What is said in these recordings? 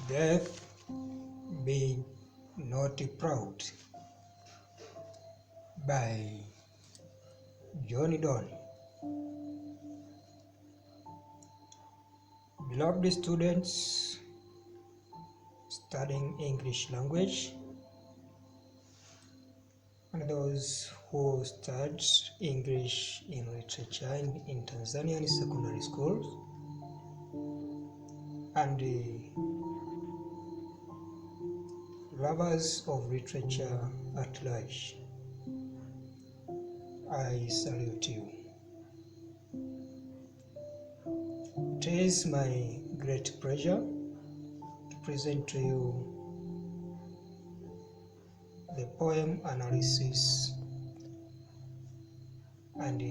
Death, be not proud, by John Donne. Beloved students studying English language and those who study English in literature in Tanzanian secondary schools, and lovers of literature at large, I salute you. It is my great pleasure to present to you the poem analysis, and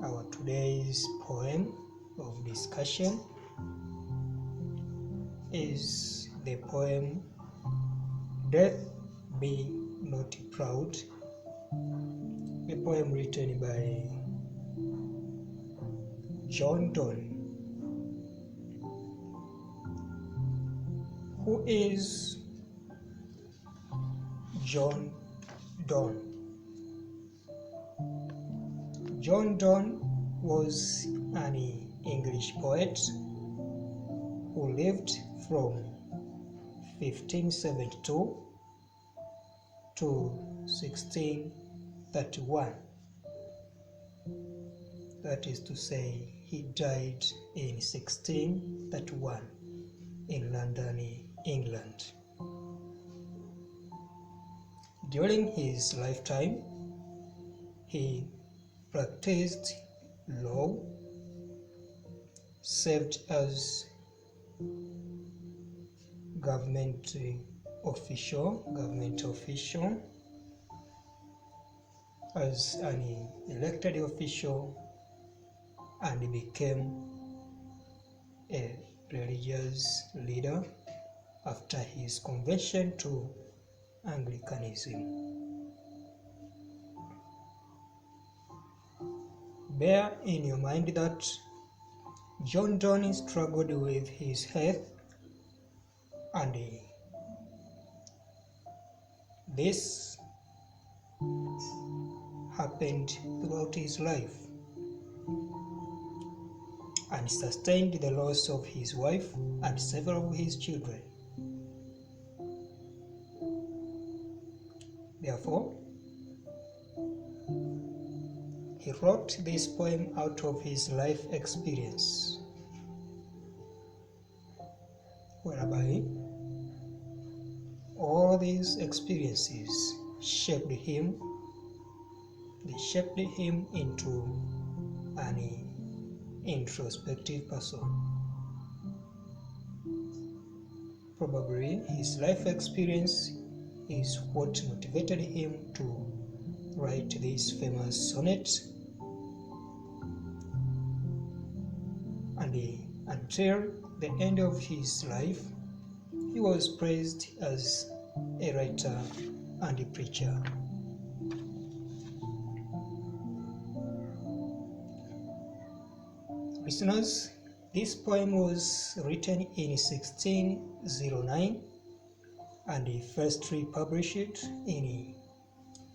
our today's poem of discussion is the poem Death, Be Not Proud, a poem written by John Donne. Who is John Donne? John Donne was an English poet who lived from 1572 to 1631. That is to say, he died in 1631 in London, England. During his lifetime, he practiced law, served as government official, as an elected official, and became a religious leader after his conversion to Anglicanism. Bear in your mind that John Donne struggled with his health, and this happened throughout his life, and sustained the loss of his wife and several of his children. Therefore, he wrote this poem out of his life experience, whereby all these experiences shaped him into an introspective person. Probably his life experience is what motivated him to write this famous sonnet, and until the end of his life, he was praised as a writer and a preacher. Listeners, this poem was written in 1609 and first republished in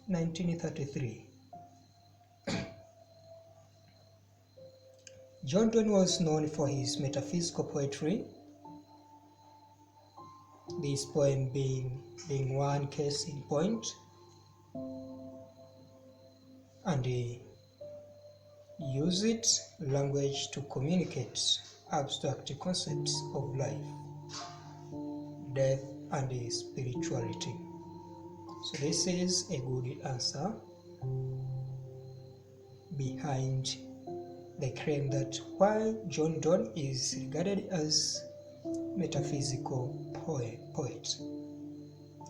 1933. John Donne was known for his metaphysical poetry, this poem being one case in point, and he used language to communicate abstract concepts of life, death, and spirituality. So this is a good answer behind the claim that while John Donne is regarded as metaphysical poet,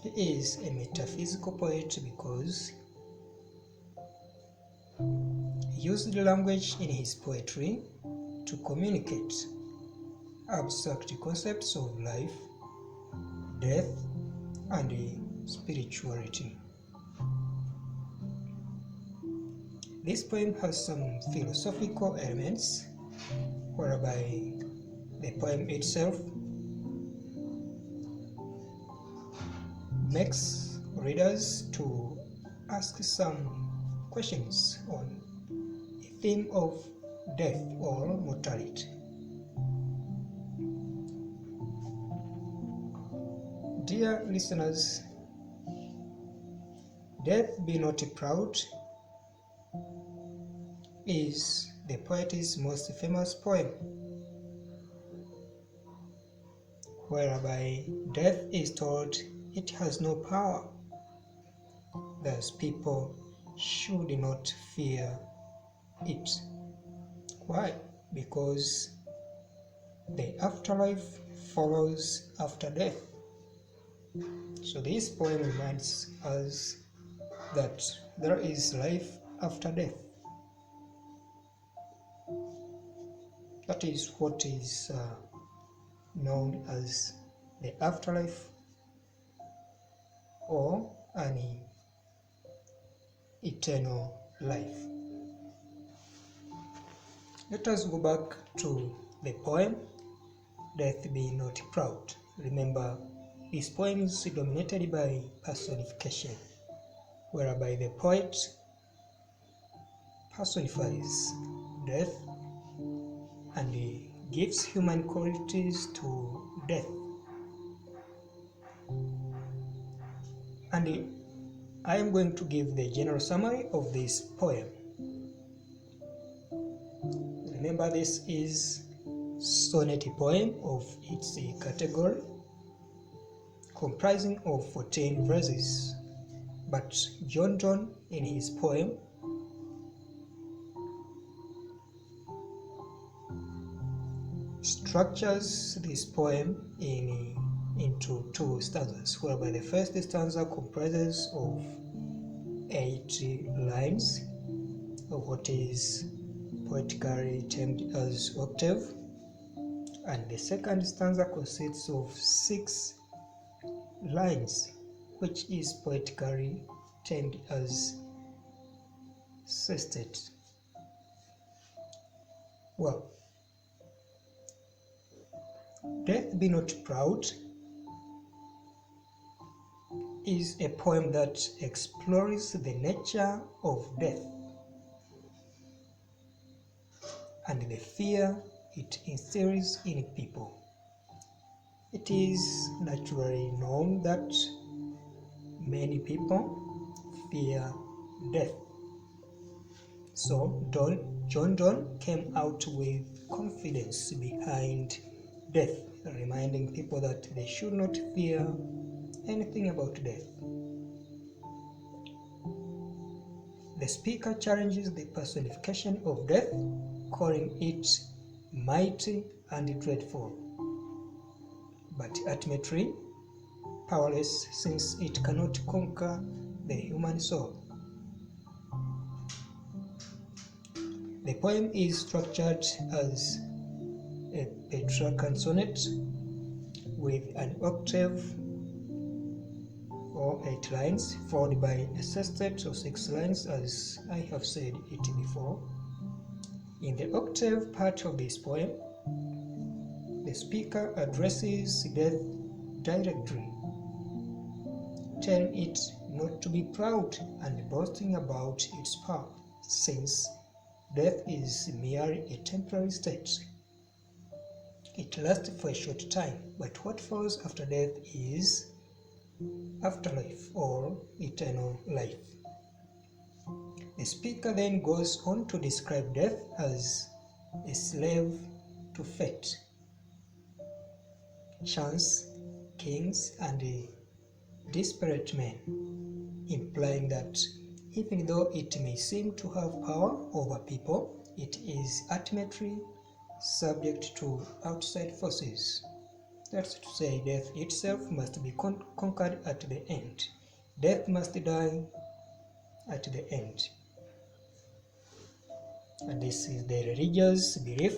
he is a metaphysical poet because he used the language in his poetry to communicate abstract concepts of life, death, and spirituality. This poem has some philosophical elements, whereby the poem itself makes readers to ask some questions on the theme of death or mortality. Dear listeners, Death Be Not Proud is the poet's most famous poem, whereby death is told it has no power. Thus people should not fear it. Why? Because the afterlife follows after death. So this poem reminds us that there is life after death. That is what is known as the afterlife, or an eternal life. Let us go back to the poem, Death Be Not Proud. Remember, this poem is dominated by personification, whereby the poet personifies death and he gives human qualities to death. And I am going to give the general summary of this poem. Remember, this is sonnet poem of its category, comprising of 14 verses. But John Donne, in his poem, structures this poem into 2 stanzas, whereby the first stanza comprises of 8 lines of what is poetically termed as octave, and the second stanza consists of 6 lines, which is poetically termed as sestet. Well, Death Be Not Proud is a poem that explores the nature of death and the fear it instills in people. It is naturally known that many people fear death. So John Donne came out with confidence behind death, reminding people that they should not fear anything about death. The speaker challenges the personification of death, calling it mighty and dreadful, but ultimately powerless, since it cannot conquer the human soul. The poem is structured as a Petrarchan sonnet with an octave or 8 lines, followed by a sestet or 6 lines, as I have said it before. In the octave part of this poem, the speaker addresses death directly, telling it not to be proud and boasting about its power, since death is merely a temporary state. It lasts for a short time, but what follows after death is afterlife or eternal life. The speaker then goes on to describe death as a slave to fate, chance, kings, and desperate men, implying that even though it may seem to have power over people, it is ultimately subject to outside forces. That's to say, death itself must be conquered at the end. Death must die at the end. And this is the religious belief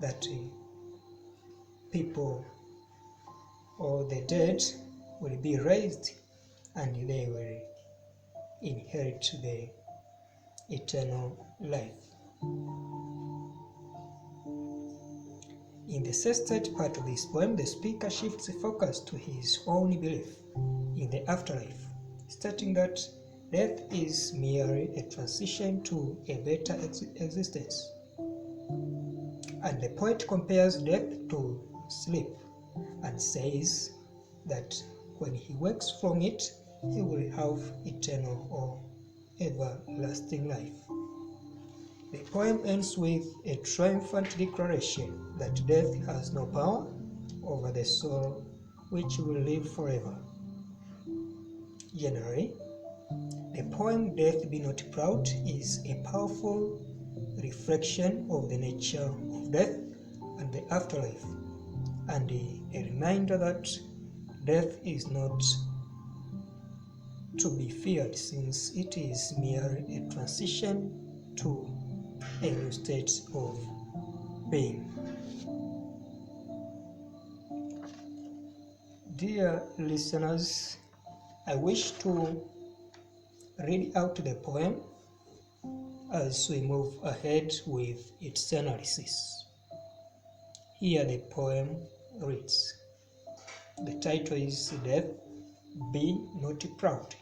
that people or the dead will be raised and they will inherit the eternal life. In the sestet part of this poem, the speaker shifts the focus to his own belief in the afterlife, stating that death is merely a transition to a better existence. And the poet compares death to sleep and says that when he wakes from it, he will have eternal or everlasting life. The poem ends with a triumphant declaration that death has no power over the soul, which will live forever. Generally, the poem Death Be Not Proud is a powerful reflection of the nature of death and the afterlife, and a reminder that death is not to be feared, since it is merely a transition to a new state of being. Dear listeners, I wish to read out the poem as we move ahead with its analysis. Here the poem reads. The title is Death Be Not Proud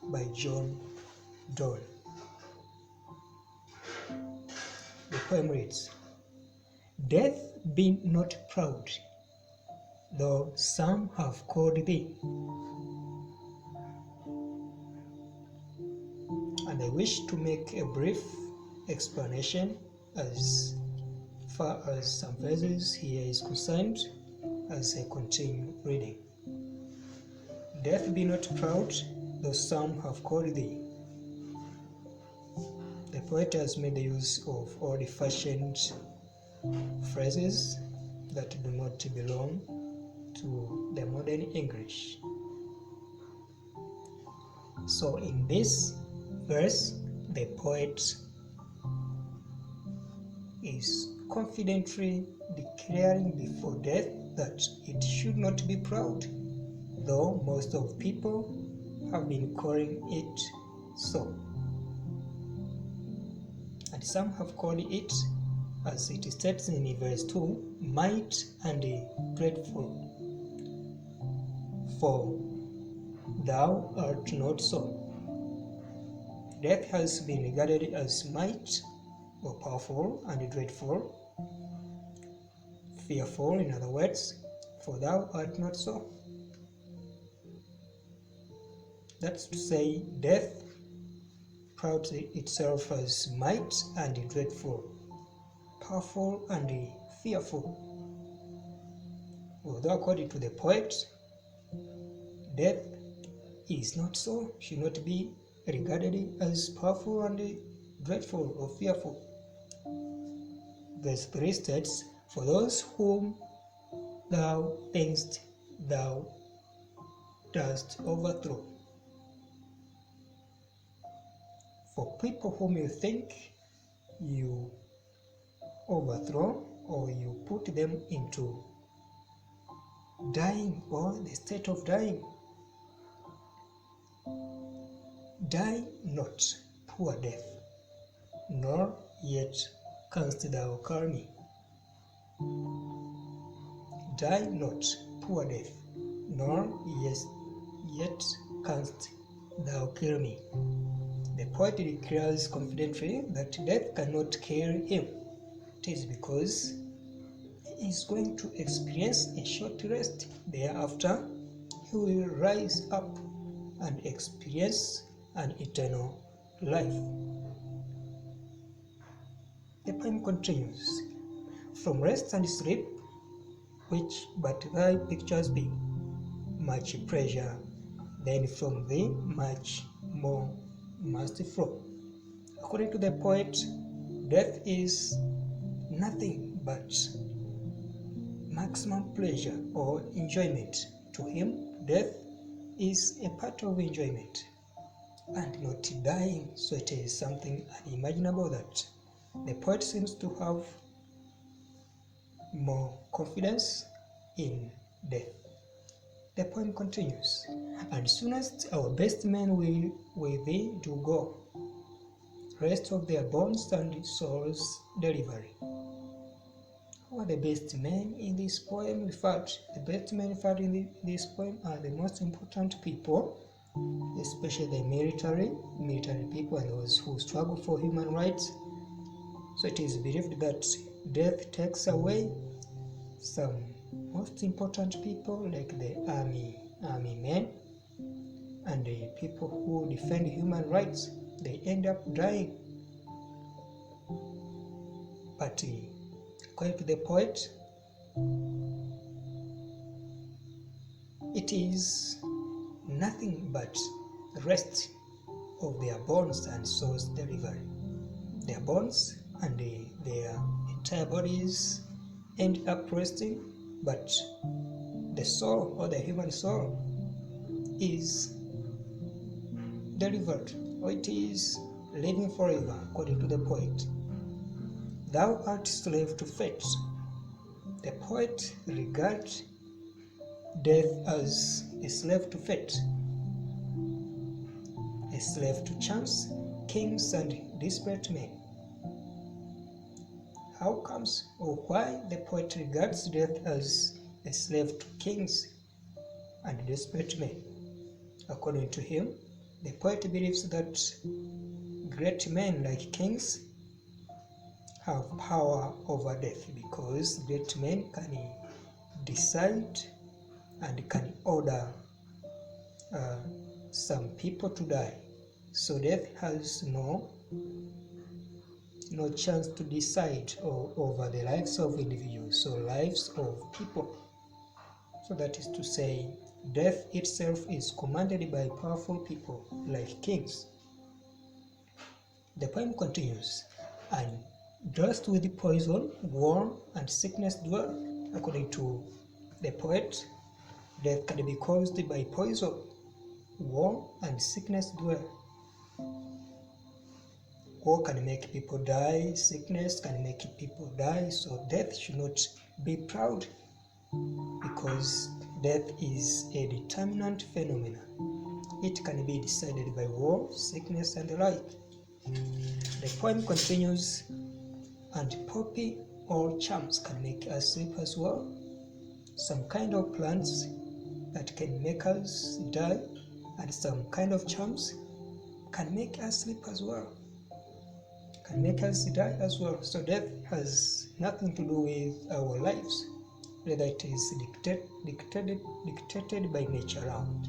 by John Donne. The poem reads, Death be not proud, though some have called thee. And I wish to make a brief explanation as far as some verses here is concerned as I continue reading. Death be not proud, though some have called thee. The poet has made use of old-fashioned phrases that do not belong to the modern English. So in this verse, the poet is confidently declaring before death that it should not be proud, though most of people have been calling it so. And some have called it, as it states in verse 2, might and dreadful. For thou art not so. Death has been regarded as might, or powerful, and dreadful, fearful, in other words, for thou art not so. That's to say, death prouds itself as might and dreadful, powerful and fearful. Although according to the poet, death is not so, should not be regarded as powerful and dreadful or fearful. Verse 3 states, for those whom thou thinkst thou dost overthrow. For people whom you think you overthrow, or you put them into dying or the state of dying. Die not, poor death, nor yet canst thou call me. Die not, poor death, nor yet canst thou kill me. The poet declares confidently that death cannot kill him. It is because he is going to experience a short rest. Thereafter, he will rise up and experience an eternal life. The poem continues, from rest and sleep, which but thy pictures be, much pleasure, then from thee much more must flow. According to the poet, death is nothing but maximum pleasure or enjoyment. To him, death is a part of enjoyment and not dying, so it is something unimaginable that the poet seems to have more confidence in death. The poem continues, and soonest our best men will with thee do go, rest of their bones and souls delivery. Who are the best men in this poem referred? The best men referred in this poem are the most important people, especially the military people and those who struggle for human rights. So it is believed that death takes away some most important people like the army men and the people who defend human rights. They end up dying. But according to the poet, it is nothing but rest of their bones and souls delivery. Their bones and their entire bodies end up resting, but the soul or the human soul is delivered, or it is living forever, according to the poet. Thou art slave to fate. The poet regards death as a slave to fate, a slave to chance, kings and desperate men. How comes or why the poet regards death as a slave to kings and desperate men? According to him, the poet believes that great men like kings have power over death, because great men can decide and can order some people to die. So death has no chance to decide over the lives of individuals or lives of people. So that is to say, death itself is commanded by powerful people like kings. The poem continues, and dust with poison, war, and sickness dwell. According to the poet, death can be caused by poison, war, and sickness dwell. War can make people die, sickness can make people die, so death should not be proud, because death is a determinant phenomenon. It can be decided by war, sickness, and the like. The poem continues, and poppy or charms can make us sleep as well. Some kind of plants that can make us die, and some kind of charms can make us sleep as well, can make us die as well. So death has nothing to do with our lives, rather it is dictated by nature around.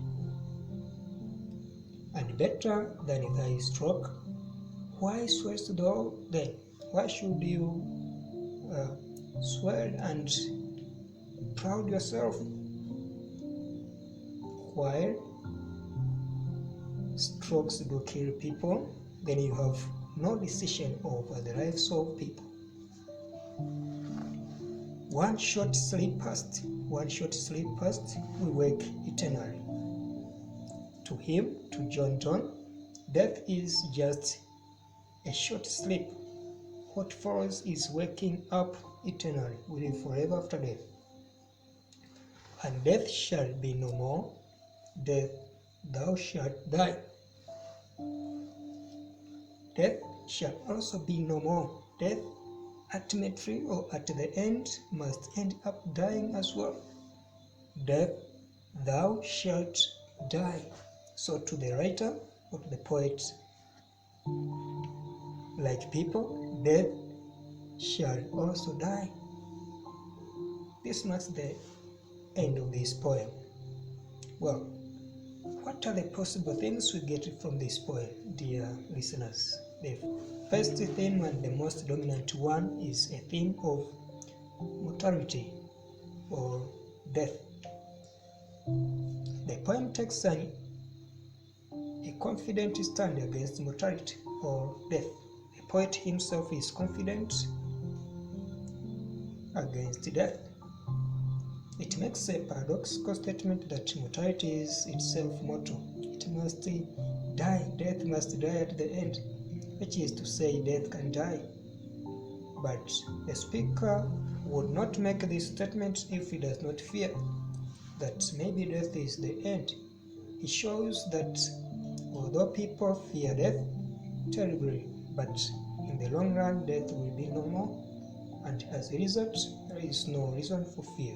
And better than thy stroke, why swearest thou then? Why should you swear and proud yourself, while strokes do kill people, then you have no decision over the lives of people. One short sleep past, we wake eternally. To him, to John Donne, death is just a short sleep. What follows is waking up eternally. We live forever after death. And death shall be no more. Death, thou shalt die. Death shall also be no more. Death, ultimately or at the end, must end up dying as well. Death, thou shalt die. So to the writer or to the poet, like people, death shall also die. This marks the end of this poem. Well, what are the possible things we get from this poem, dear listeners? The first theme and the most dominant one is a theme of mortality or death. The poem takes a confident stand against mortality or death. The poet himself is confident against death. It makes a paradoxical statement that mortality is itself mortal. It must die, death must die at the end, which is to say death can die. But the speaker would not make this statement if he does not fear that maybe death is the end. He shows that although people fear death terribly, but in the long run death will be no more, and as a result there is no reason for fear.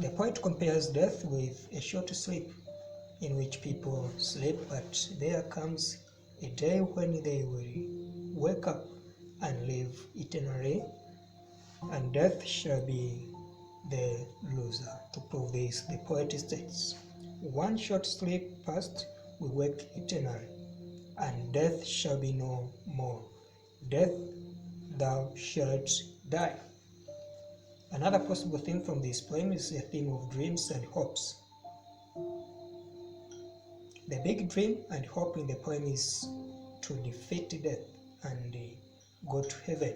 The poet compares death with a short sleep in which people sleep, but there comes a day when they will wake up and live eternally, and death shall be the loser. To prove this, the poet states, "One short sleep past, we wake eternally, and death shall be no more. Death, thou shalt die." Another possible theme from this poem is a theme of dreams and hopes. The big dream and hope in the poem is to defeat death and go to heaven.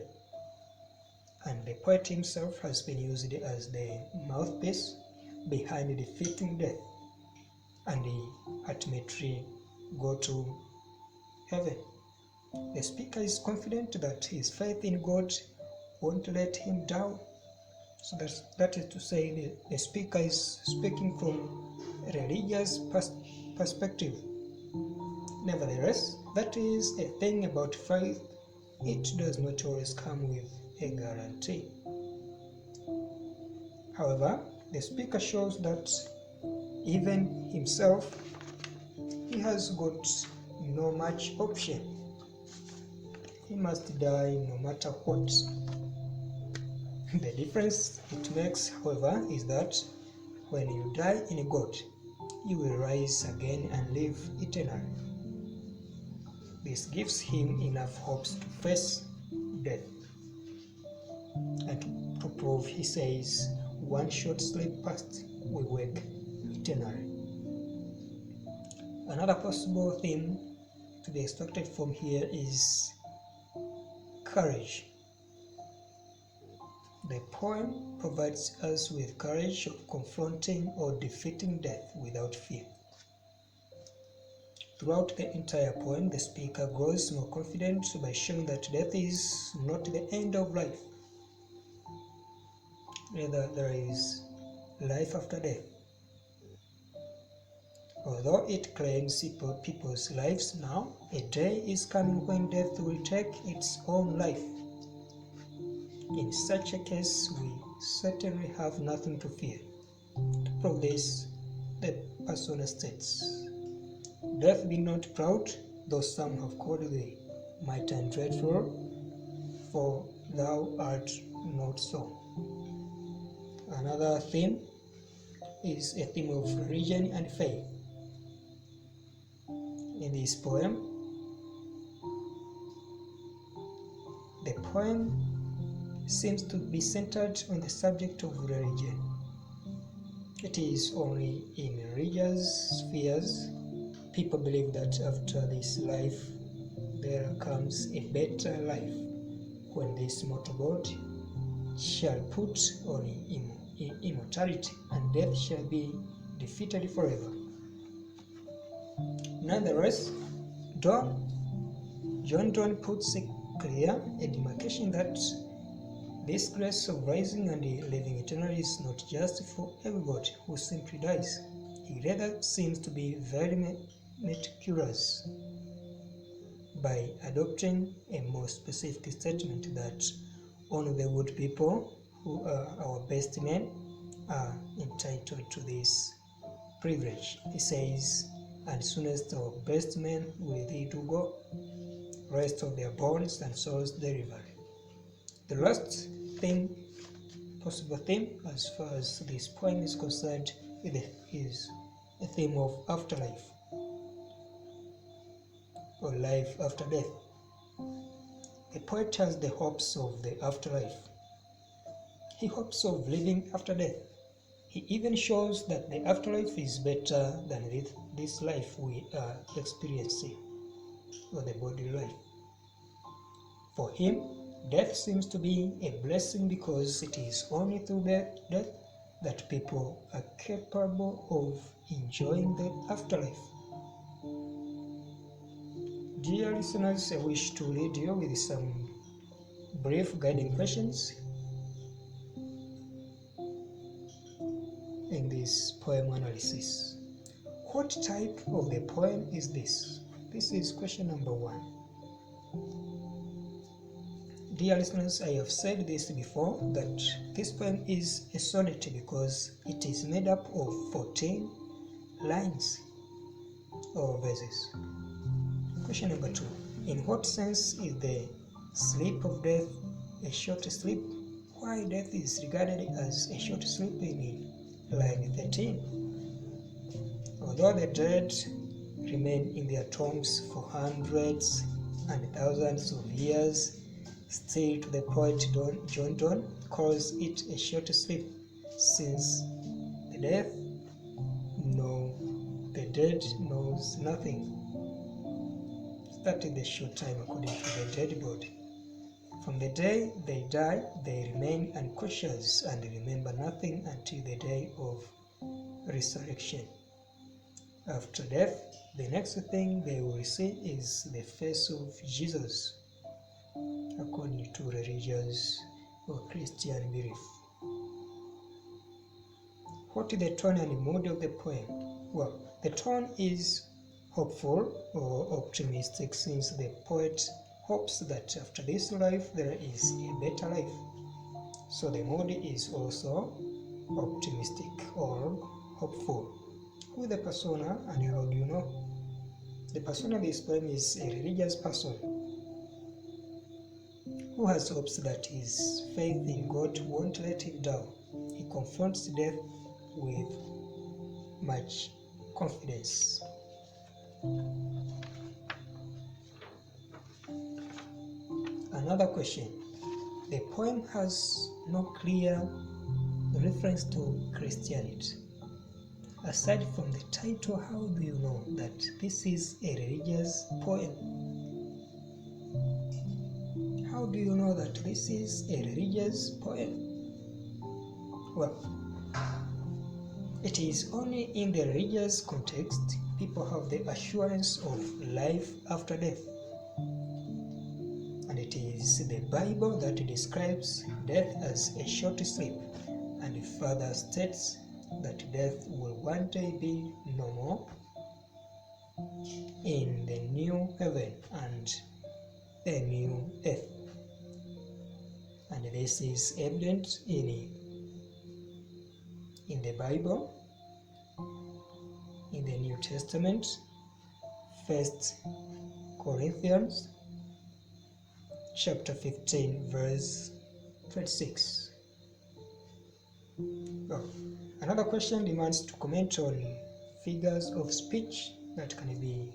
And the poet himself has been used as the mouthpiece behind defeating death and ultimately go to heaven. The speaker is confident that his faith in God won't let him down. So that is to say, the speaker is speaking from a religious perspective. Nevertheless, that is a thing about faith. It does not always come with a guarantee. However, the speaker shows that even himself, he has got no much option. He must die no matter what. The difference it makes, however, is that when you die in God, you will rise again and live eternally. This gives him enough hopes to face death. And to prove, he says, "One short sleep past, we wake eternally." Another possible theme to be extracted from here is courage. The poem provides us with courage of confronting or defeating death without fear. Throughout the entire poem, the speaker grows more confident by showing that death is not the end of life. Rather, there is life after death. Although it claims people's lives now, a day is coming when death will take its own life. In such a case, we certainly have nothing to fear. To prove this, the person states, "Death, be not proud, though some have called thee mighty and dreadful, for thou art not so." Another theme is a theme of religion and faith. In this poem, the poem seems to be centered on the subject of religion. It is only in religious spheres people believe that after this life there comes a better life, when this mortal body shall put on immortality and death shall be defeated forever. Nonetheless, John Donne puts a clear demarcation that this grace of rising and living eternally is not just for everybody who simply dies. He rather seems to be very meticulous by adopting a more specific statement that only the good people who are our best men are entitled to this privilege. He says, "And soonest our best men will thee to go, rest of their bones and souls deliver." The last possible theme as far as this poem is concerned is a theme of afterlife or life after death. The poet has the hopes of the afterlife. He hopes of living after death. He even shows that the afterlife is better than this life we are experiencing, or the body life. For him, death seems to be a blessing because it is only through death that people are capable of enjoying the afterlife. Dear listeners, I wish to lead you with some brief guiding questions in this poem analysis. What type of the poem is this? This is question number 1. dear listeners, I have said this before, that this poem is a sonnet because it is made up of 14 lines or verses. Question number 2. In what sense is the sleep of death a short sleep? Why death is regarded as a short sleep in line 13? Although the dead remain in their tombs for hundreds and thousands of years, still to the poet John Donne calls it a short sleep, since the dead knows nothing. That is the short time according to the dead body. From the day they die, they remain unconscious and remember nothing until the day of resurrection. After death, the next thing they will see is the face of Jesus, according to religious or Christian belief. What is the tone and mood of the poem? Well, the tone is hopeful or optimistic, since the poet hopes that after this life there is a better life. So the mood is also optimistic or hopeful. Who is the persona and how do you know? The persona of this poem is a religious person who has hopes that his faith in God won't let him down. He confronts death with much confidence. Another question. The poem has no clear reference to Christianity. Aside from the title, how do you know that this is a religious poem? How do you know that this is a religious poem? Well, it is only in the religious context people have the assurance of life after death. And it is the Bible that describes death as a short sleep and further states that death will one day be no more in the new heaven and the new earth. And this is evident in the Bible, in the New Testament, 1 Corinthians chapter 15 verse 26. Oh, another question demands to comment on figures of speech that can be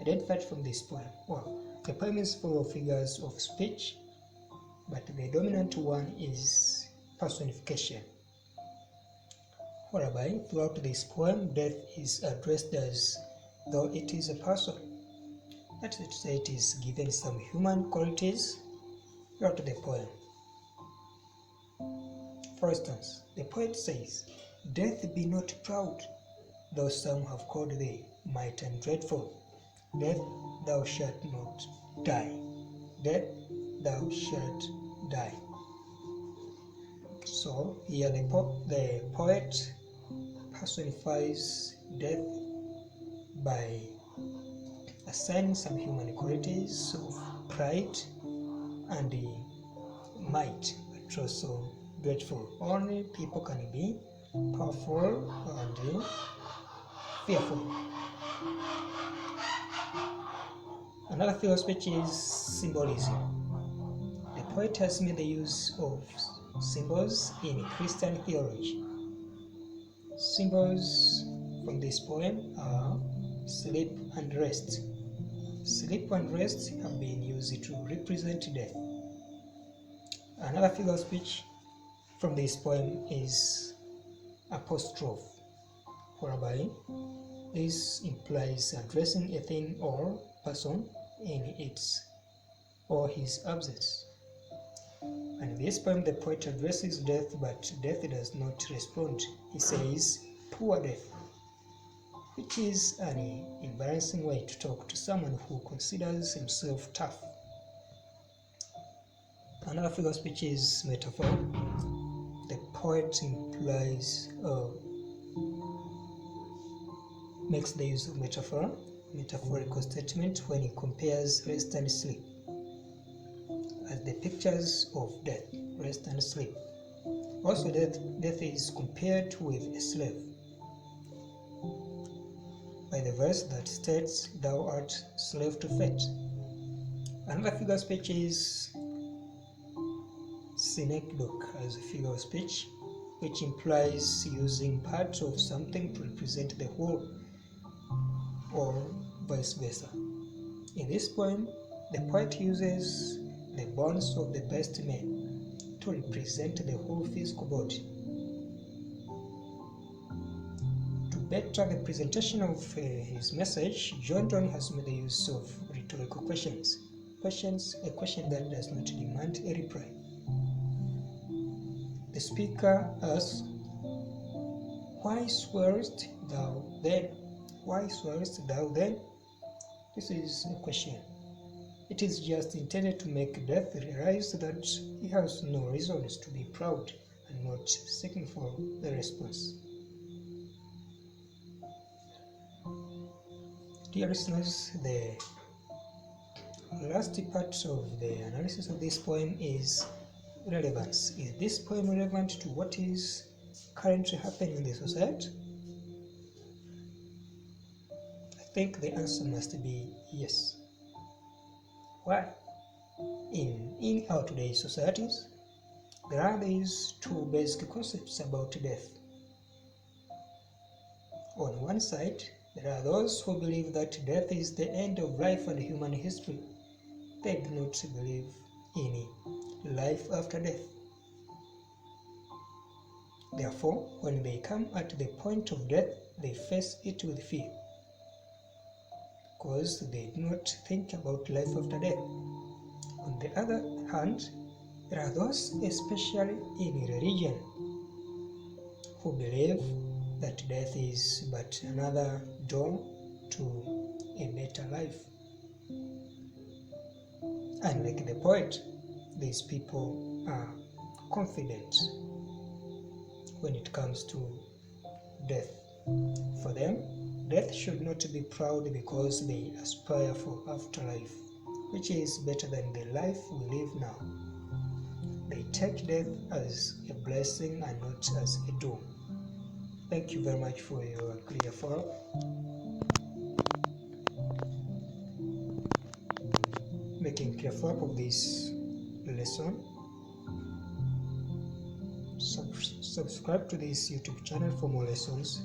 identified from this poem. Well, the poem is full of figures of speech, but the dominant one is personification, whereby throughout this poem death is addressed as though it is a person. That is to say, it is given some human qualities throughout the poem. For instance, the poet says, "Death, be not proud, though some have called thee mighty and dreadful. Death, thou shalt not die. Death, thou shalt die." So here the poet personifies death by assigning some human qualities of pride and might, but also dreadful. Only people can be powerful and fearful. Another figure of speech is symbolism. The poet has made the use of symbols in Christian theology. Symbols from this poem are sleep and rest. Sleep and rest have been used to represent death. Another figure of speech from this poem is apostrophe, whereby this implies addressing a thing or person in its or his absence. And in this poem, the poet addresses death, but death does not respond. He says, "Poor death," which is an embarrassing way to talk to someone who considers himself tough. Another figure of speech is metaphor. The poet makes the use of metaphorical statement when he compares rest and sleep. as the pictures of death, rest and sleep. Also, death is compared with a slave by the verse that states, "Thou art slave to fate." Another figure of speech is synecdoche as a figure of speech, which implies using parts of something to represent the whole, or vice versa. In this poem, the poet uses the bones of the best men to represent the whole physical body. To better the presentation of his message, John Donne has made the use of rhetorical questions. A question that does not demand a reply. The speaker asks, "Why swearest thou then? Why swearest thou then?" This is a question. It is just intended to make Death realize that he has no reasons to be proud and not seeking for the response. Dear listeners, the last part of the analysis of this poem is relevance. Is this poem relevant to what is currently happening in the society? I think the answer must be yes. Why? In our today's societies, there are these two basic concepts about death. On one side, there are those who believe that death is the end of life and human history. They do not believe in life after death. Therefore, when they come at the point of death, they face it with fear, because they do not think about life after death. On the other hand, there are those, especially in religion, who believe that death is but another door to a better life. Unlike the poet, these people are confident when it comes to death. For them, death should not be proud because they aspire for afterlife, which is better than the life we live now. They take death as a blessing and not as a doom. Thank you very much for your clear follow. Making clear follow-up of this lesson. Subscribe to this YouTube channel for more lessons.